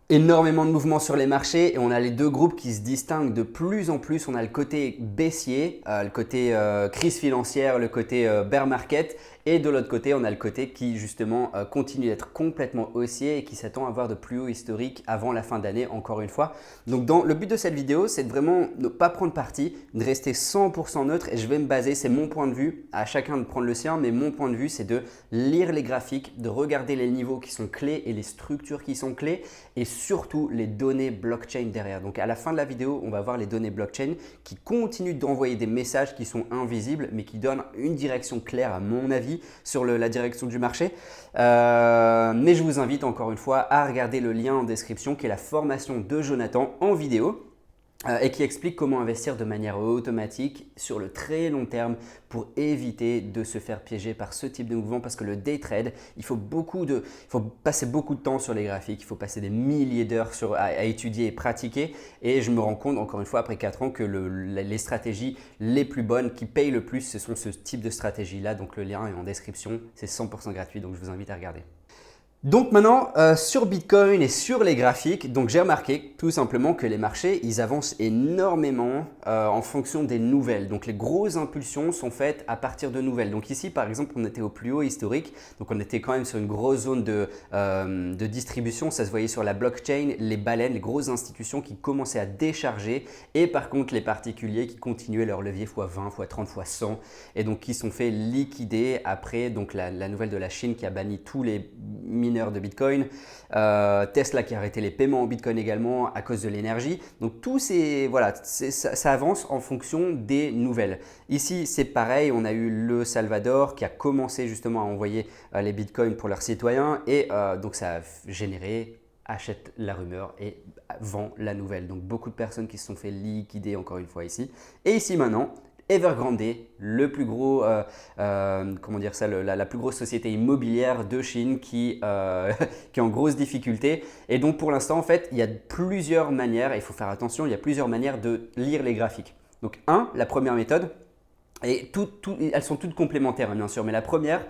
Énormément de mouvements sur les marchés et on a les deux groupes qui se distinguent de plus en plus. On a le côté baissier, le côté crise financière, le côté bear market, et de l'autre côté, on a le côté qui justement continue d'être complètement haussier et qui s'attend à avoir de plus hauts historiques avant la fin d'année encore une fois. Donc le but de cette vidéo, c'est de vraiment ne pas prendre parti, de rester 100% neutre, et je vais me baser, c'est mon point de vue, à chacun de prendre le sien, mais mon point de vue, c'est de lire les graphiques, de regarder les niveaux qui sont clés et les structures qui sont clés, et surtout les données blockchain derrière. Donc à la fin de la vidéo, on va voir les données blockchain qui continuent d'envoyer des messages qui sont invisibles mais qui donnent une direction claire à mon avis sur la direction du marché. Mais je vous invite encore une fois à regarder le lien en description qui est la formation de Jonathan en vidéo. Et qui explique comment investir de manière automatique sur le très long terme pour éviter de se faire piéger par ce type de mouvement, parce que le day trade, il faut passer beaucoup de temps sur les graphiques, il faut passer des milliers d'heures à étudier et pratiquer, et je me rends compte encore une fois après 4 ans que les stratégies les plus bonnes qui payent le plus, ce sont ce type de stratégie là. Donc le lien est en description, c'est 100% gratuit, donc je vous invite à regarder. Donc maintenant, sur Bitcoin et sur les graphiques, donc j'ai remarqué tout simplement que les marchés, ils avancent énormément en fonction des nouvelles. Donc les grosses impulsions sont faites à partir de nouvelles. Donc ici, par exemple, on était au plus haut historique. Donc on était quand même sur une grosse zone de distribution. Ça se voyait sur la blockchain, les baleines, les grosses institutions qui commençaient à décharger. Et par contre, les particuliers qui continuaient leur levier x20, x30, x100 et donc qui sont fait liquider après donc la nouvelle de la Chine qui a banni tous les mineurs de Bitcoin, Tesla qui a arrêté les paiements en Bitcoin également à cause de l'énergie. Donc ça avance en fonction des nouvelles. Ici, c'est pareil, on a eu le Salvador qui a commencé justement à envoyer les Bitcoins pour leurs citoyens, et donc ça a généré achète la rumeur et vend la nouvelle. Donc beaucoup de personnes qui se sont fait liquider encore une fois ici. Et ici maintenant, Evergrande, le plus gros, comment dire ça, la plus grosse société immobilière de Chine qui est en grosse difficulté. Et donc pour l'instant, en fait, il y a plusieurs manières, et il faut faire attention, il y a plusieurs manières de lire les graphiques. Donc la première méthode, et elles sont toutes complémentaires bien sûr, mais la première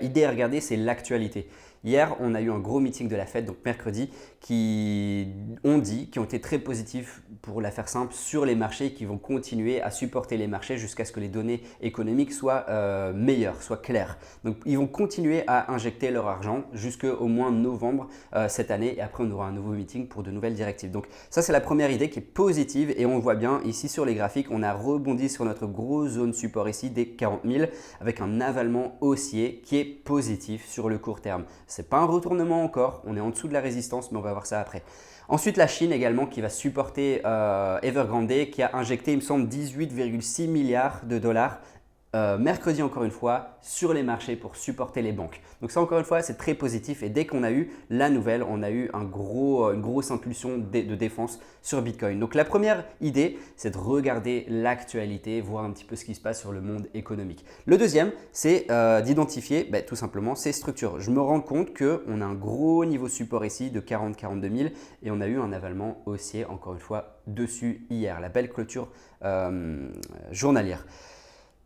idée à regarder, c'est l'actualité. Hier, on a eu un gros meeting de la Fed, donc mercredi, qui ont été très positifs, pour la faire simple, sur les marchés, qui vont continuer à supporter les marchés jusqu'à ce que les données économiques soient meilleures, soient claires. Donc ils vont continuer à injecter leur argent jusqu'au moins novembre cette année, et après on aura un nouveau meeting pour de nouvelles directives. Donc ça, c'est la première idée qui est positive, et on voit bien ici sur les graphiques, on a rebondi sur notre grosse zone support ici des 40 000 avec un avalement haussier qui est positif sur le court terme. Ce n'est pas un retournement encore, on est en dessous de la résistance, mais on va voir ça après. Ensuite, la Chine également qui va supporter Evergrande, qui a injecté, il me semble, 18,6 milliards de dollars mercredi encore une fois sur les marchés pour supporter les banques. Donc ça, encore une fois, c'est très positif, et dès qu'on a eu la nouvelle, on a eu une grosse impulsion de défense sur Bitcoin. Donc la première idée, c'est de regarder l'actualité, voir un petit peu ce qui se passe sur le monde économique. Le deuxième, c'est d'identifier tout simplement ces structures. Je me rends compte qu'on a un gros niveau support ici de 40-42 000, et on a eu un avalement haussier encore une fois dessus hier, la belle clôture journalière.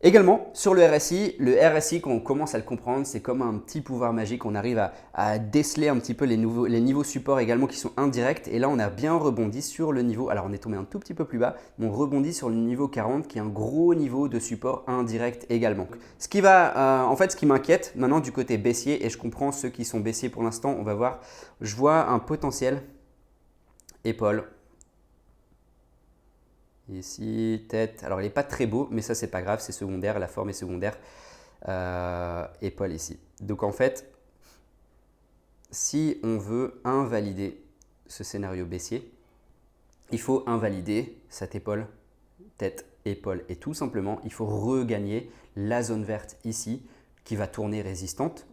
Également, sur le RSI, quand on commence à le comprendre, c'est comme un petit pouvoir magique. On arrive à déceler un petit peu les niveaux support également qui sont indirects. Et là, on a bien rebondi sur le niveau. Alors, on est tombé un tout petit peu plus bas, mais on rebondit sur le niveau 40 qui est un gros niveau de support indirect également. Ce qui m'inquiète maintenant du côté baissier, et je comprends ceux qui sont baissiers pour l'instant, on va voir. Je vois un potentiel épaule. Ici, tête. Alors, il n'est pas très beau, mais ça, c'est pas grave, c'est secondaire, la forme est secondaire. Épaule ici. Donc, en fait, si on veut invalider ce scénario baissier, il faut invalider cette épaule, tête, épaule. Et tout simplement, il faut regagner la zone verte ici, qui va tourner résistante.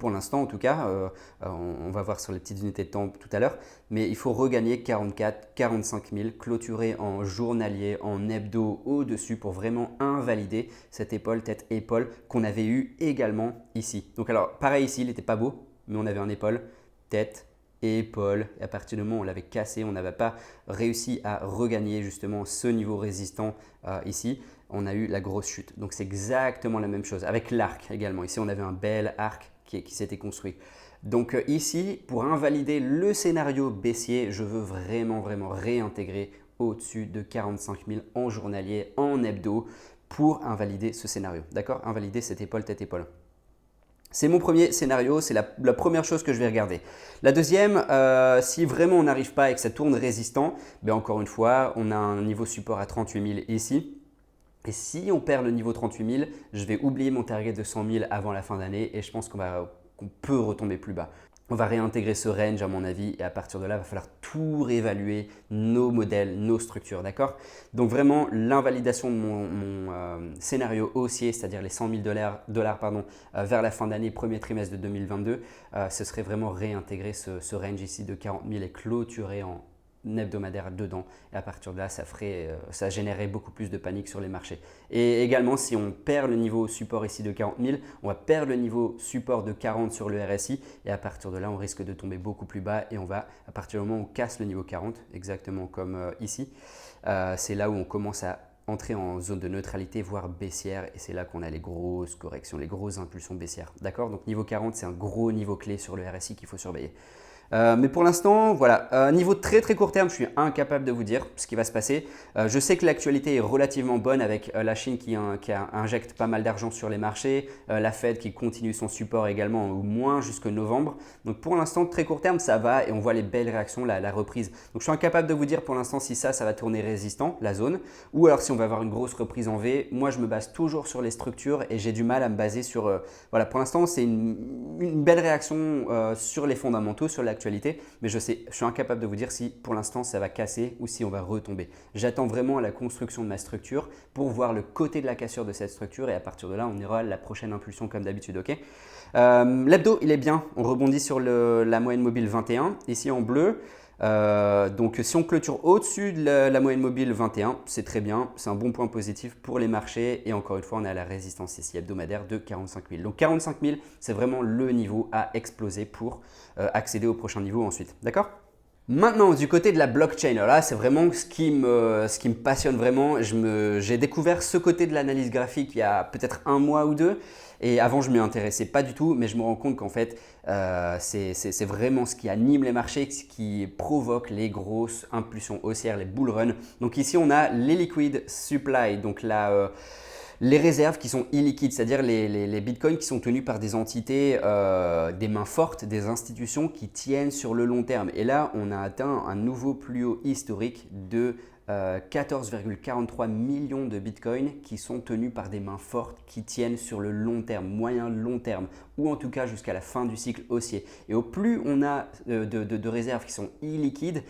Pour l'instant en tout cas, on va voir sur les petites unités de temps tout à l'heure, mais il faut regagner 44-45 000, clôturer en journalier, en hebdo au-dessus pour vraiment invalider cette épaule, tête, épaule qu'on avait eu également ici. Donc alors pareil ici, il n'était pas beau, mais on avait un épaule, tête, épaule, et à partir du moment où on l'avait cassé, on n'avait pas réussi à regagner justement ce niveau résistant ici, on a eu la grosse chute. Donc c'est exactement la même chose avec l'arc également. Ici on avait un bel arc qui s'était construit. Donc ici, pour invalider le scénario baissier, je veux vraiment réintégrer au-dessus de 45 000 en journalier, en hebdo, pour invalider ce scénario. D'accord? Invalider cette épaule, tête, épaule. C'est mon premier scénario, c'est la première chose que je vais regarder. La deuxième, si vraiment on n'arrive pas et que ça tourne résistant, ben encore une fois, on a un niveau support à 38 000 ici. Et si on perd le niveau 38 000, je vais oublier mon target de 100 000 avant la fin d'année et je pense qu'on peut retomber plus bas. On va réintégrer ce range à mon avis et à partir de là, il va falloir tout réévaluer, nos modèles, nos structures, d'accord? Donc vraiment, l'invalidation de mon scénario haussier, c'est-à-dire les 100 000 dollars vers la fin d'année, premier trimestre de 2022, ce serait vraiment réintégrer ce range ici de 40 000 et clôturer en hebdomadaire dedans et à partir de là ça générerait beaucoup plus de panique sur les marchés. Et également si on perd le niveau support ici de 40 000, on va perdre le niveau support de 40 sur le RSI et à partir de là on risque de tomber beaucoup plus bas et on va à partir du moment où on casse le niveau 40 exactement comme ici, c'est là où on commence à entrer en zone de neutralité voire baissière et c'est là qu'on a les grosses corrections, les grosses impulsions baissières, d'accord? Donc niveau 40 c'est un gros niveau clé sur le RSI qu'il faut surveiller. Mais pour l'instant, voilà, niveau très court terme, je suis incapable de vous dire ce qui va se passer. Je sais que l'actualité est relativement bonne avec la Chine qui injecte pas mal d'argent sur les marchés, la Fed qui continue son support également au moins jusqu'au novembre. Donc pour l'instant, très court terme, ça va et on voit les belles réactions, la reprise. Donc je suis incapable de vous dire pour l'instant si ça va tourner résistant, la zone, ou alors si on va avoir une grosse reprise en V. Moi, je me base toujours sur les structures et j'ai du mal à me baser sur… voilà, pour l'instant, c'est une belle réaction sur les fondamentaux, sur l'actualité. Mais je suis incapable de vous dire si pour l'instant ça va casser ou si on va retomber. J'attends vraiment la construction de ma structure pour voir le côté de la cassure de cette structure et à partir de là on ira à la prochaine impulsion comme d'habitude. Ok. L'hebdo il est bien, on rebondit sur la moyenne mobile 21 ici en bleu. Donc si on clôture au-dessus de la moyenne mobile 21, c'est très bien, c'est un bon point positif pour les marchés et encore une fois on a la résistance ici hebdomadaire de 45 000. Donc 45 000 c'est vraiment le niveau à exploser pour accéder au prochain niveau ensuite, d'accord? Maintenant, du côté de la blockchain, alors là, c'est vraiment ce qui me passionne vraiment. J'ai découvert ce côté de l'analyse graphique il y a peut-être un mois ou deux. Et avant, je ne m'y intéressais pas du tout, mais je me rends compte qu'en fait, c'est vraiment ce qui anime les marchés, ce qui provoque les grosses impulsions haussières, les bull runs. Donc ici, on a les liquid supply, donc les réserves qui sont illiquides, c'est-à-dire les bitcoins qui sont tenus par des entités, des mains fortes, des institutions qui tiennent sur le long terme. Et là, on a atteint un nouveau plus haut historique de 14,43 millions de bitcoins qui sont tenus par des mains fortes qui tiennent sur le long terme, moyen long terme, ou en tout cas jusqu'à la fin du cycle haussier. Et au plus on a de réserves qui sont illiquides,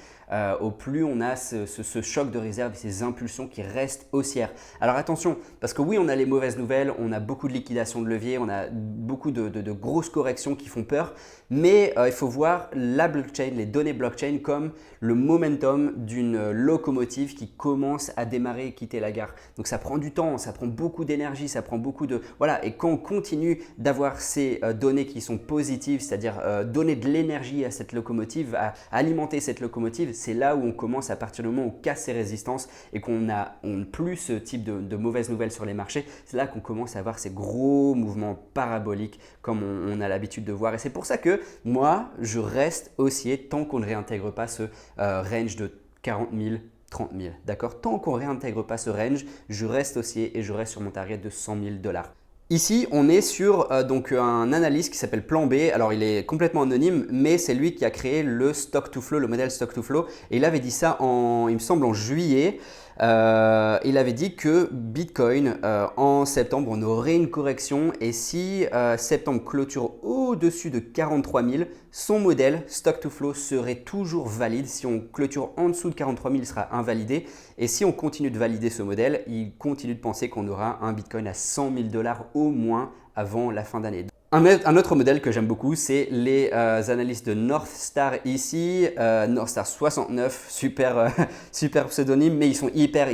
au plus on a ce choc de réserve, ces impulsions qui restent haussières. Alors attention, parce que oui, on a les mauvaises nouvelles, on a beaucoup de liquidation de levier, on a beaucoup de grosses corrections qui font peur, mais il faut voir la blockchain, les données blockchain comme le momentum d'une locomotive qui commence à démarrer et quitter la gare. Donc ça prend du temps, ça prend beaucoup d'énergie, ça prend beaucoup de… Voilà, et quand on continue d'avoir ces données qui sont positives, c'est-à-dire donner de l'énergie à cette locomotive, à alimenter cette locomotive, c'est là où on commence à partir du moment où on casse ses résistances et qu'on n'a plus ce type de mauvaises nouvelles sur les marchés, c'est là qu'on commence à avoir ces gros mouvements paraboliques comme on a l'habitude de voir. Et c'est pour ça que moi, je reste haussier tant qu'on ne réintègre pas ce range de 40 000, 30 000. D'accord? Tant qu'on ne réintègre pas ce range, je reste haussier et je reste sur mon target de 100 000 dollars. Ici, on est sur donc un analyste qui s'appelle Plan B. Alors, il est complètement anonyme, mais c'est lui qui a créé le Stock to Flow, le modèle Stock to Flow. Et il avait dit ça il me semble, en juillet. Il avait dit que Bitcoin, en septembre, on aurait une correction et si septembre clôture au-dessus de 43 000, son modèle Stock to Flow serait toujours valide. Si on clôture en dessous de 43 000, il sera invalidé. Et si on continue de valider ce modèle, il continue de penser qu'on aura un Bitcoin à 100 000 dollars au moins avant la fin d'année. Un autre modèle que j'aime beaucoup, c'est les analystes de Northstar ici, Northstar 69, super pseudonyme, mais ils sont hyper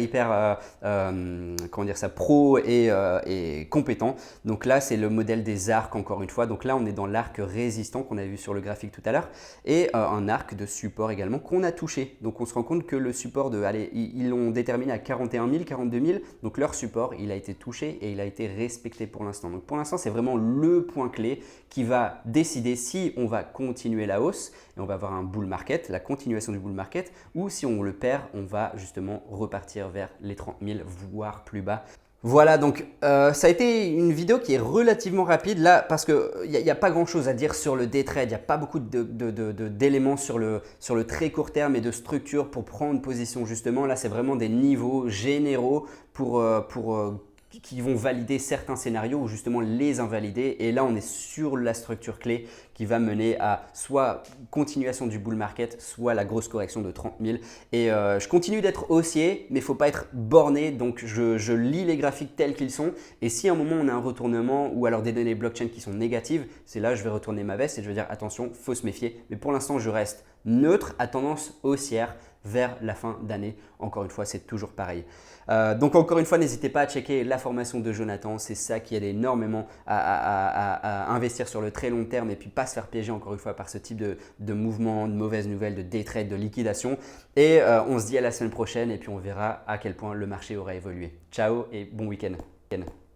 comment dire ça, pro et compétents. Donc là, c'est le modèle des arcs encore une fois. Donc là, on est dans l'arc résistant qu'on a vu sur le graphique tout à l'heure et un arc de support également qu'on a touché. Donc on se rend compte que le support ils l'ont déterminé à 41 000, 42 000. Donc leur support, il a été touché et il a été respecté pour l'instant. Donc pour l'instant, c'est vraiment le point point clé qui va décider si on va continuer la hausse et on va avoir un bull market, la continuation du bull market, ou si on le perd, on va justement repartir vers les 30 000, voire plus bas. Voilà, donc ça a été une vidéo qui est relativement rapide là parce qu'il n'y a pas grand chose à dire sur le day trade, il n'y a pas beaucoup d'éléments sur le très court terme et de structure pour prendre position justement. Là, c'est vraiment des niveaux généraux qui vont valider certains scénarios ou justement les invalider. Et là, on est sur la structure clé qui va mener à soit continuation du bull market, soit la grosse correction de 30 000. Et je continue d'être haussier, mais il ne faut pas être borné. Donc, je lis les graphiques tels qu'ils sont. Et si à un moment, on a un retournement ou alors des données blockchain qui sont négatives, c'est là que je vais retourner ma veste et je vais dire attention, il faut se méfier. Mais pour l'instant, je reste neutre à tendance haussière vers la fin d'année. Encore une fois, c'est toujours pareil. Donc encore une fois, n'hésitez pas à checker la formation de Jonathan. C'est ça qui aide énormément à investir sur le très long terme et puis pas se faire piéger encore une fois par ce type de mouvement, de mauvaises nouvelles, de day trade, de liquidation. Et on se dit à la semaine prochaine et puis on verra à quel point le marché aura évolué. Ciao et bon week-end.